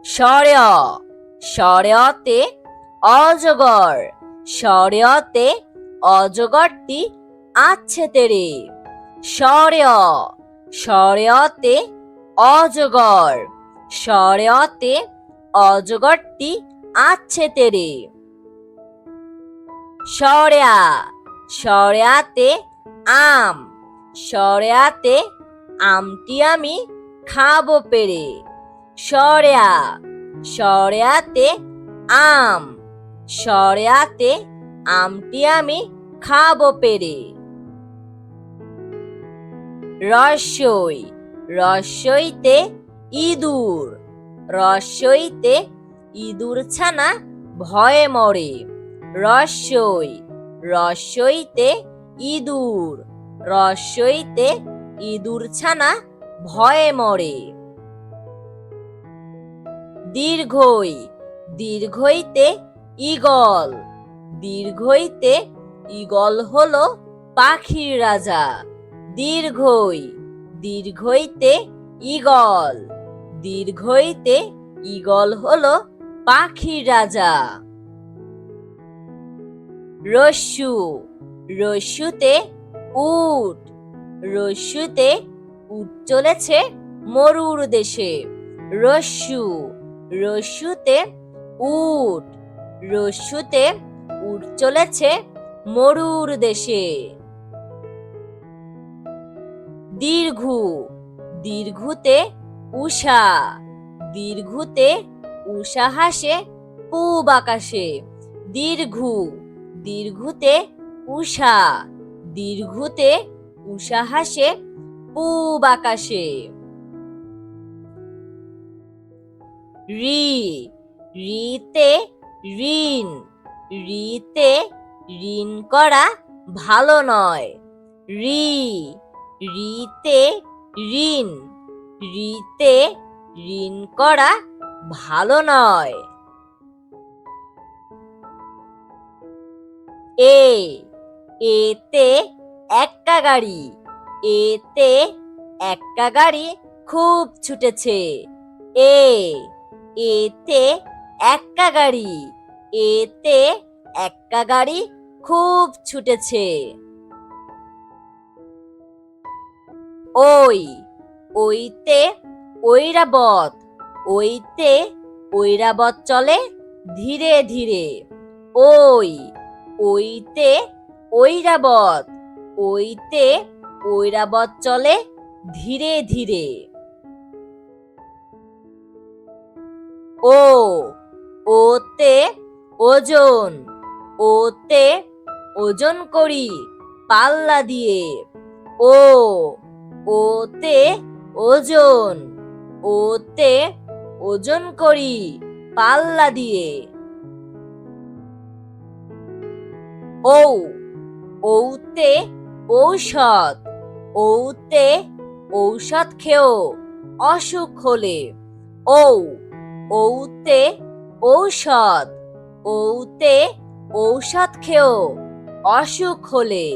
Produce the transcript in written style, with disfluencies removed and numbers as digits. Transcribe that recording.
শর্য শর্যতে অজগর, শর্যতে অজগরটি আছে তেরে। শর্য শর্যতে অজগর, শর্যতে অজগরটি আছে তেরে। শর্যা শর্যাতে আম, শর্যাতে আমটি আমি খাবো পেরে। শর্যা শর্যাতে আম, শর্যাতে আমটি আমি খাবো পেরে। রস্যই রস্যইতে ইঁদুর, রস্যইতে ইঁদুর ছানা ভয়ে মরে। রস্যই রস্যইতে ইঁদুর, রস্যইতে ইঁদুর ছানা ভয়ে মরে। দীর্ঘই দীর্ঘইতে ঈগল, দীর্ঘইতে ঈগল হলো পাখির রাজা। দীর্ঘই দীর্ঘইতে ঈগল, দীর্ঘইতে ঈগল হলো পাখির রাজা। রস্যু রস্যুতে উট, রস্যুতে উট চলেছে মরুর দেশে। রস্যু রস্যুতে উট, রস্যুতে উট চলেছে মরুর দেশে। দীর্ঘু দীর্ঘুতে উষা, দীর্ঘুতে উষা হাসে পূব আকাশে। দীর্ঘু দীর্ঘুতে উষা, দীর্ঘুতে উষা হাসে পূব আকাশে। ঋ ঋতে ঋণ, ঋতে ঋণ করা ভালো নয়। ঋ ঋতে ঋণ, ঋতে ঋণ করা ভালো নয়। এতে এক্কা গাড়ি, এতে এক্কা গাড়ি খুব ছুটেছে। এতে এক্কা গাড়ি, এতে এক্কা গাড়ি খুব ছুটেছে। ওইতে ঐরাবত, ওইতে ঐরাবত চলে ধীরে ধীরে। ওইতে ঐরাবত, ওইতে ঐরাবত চলে ধীরে ধীরে। ওতে ওজন, ওতে ওজন করি পাল্লা দিয়ে। ওতে ওজন, ওতে ওজন করি পাল্লা দিয়ে। ওতে ঔষধ, ওতে ঔষধ খেও অসুখ হলে। ওতে ঔষধ, ওতে ঔষধ খেও অসুখ হলে।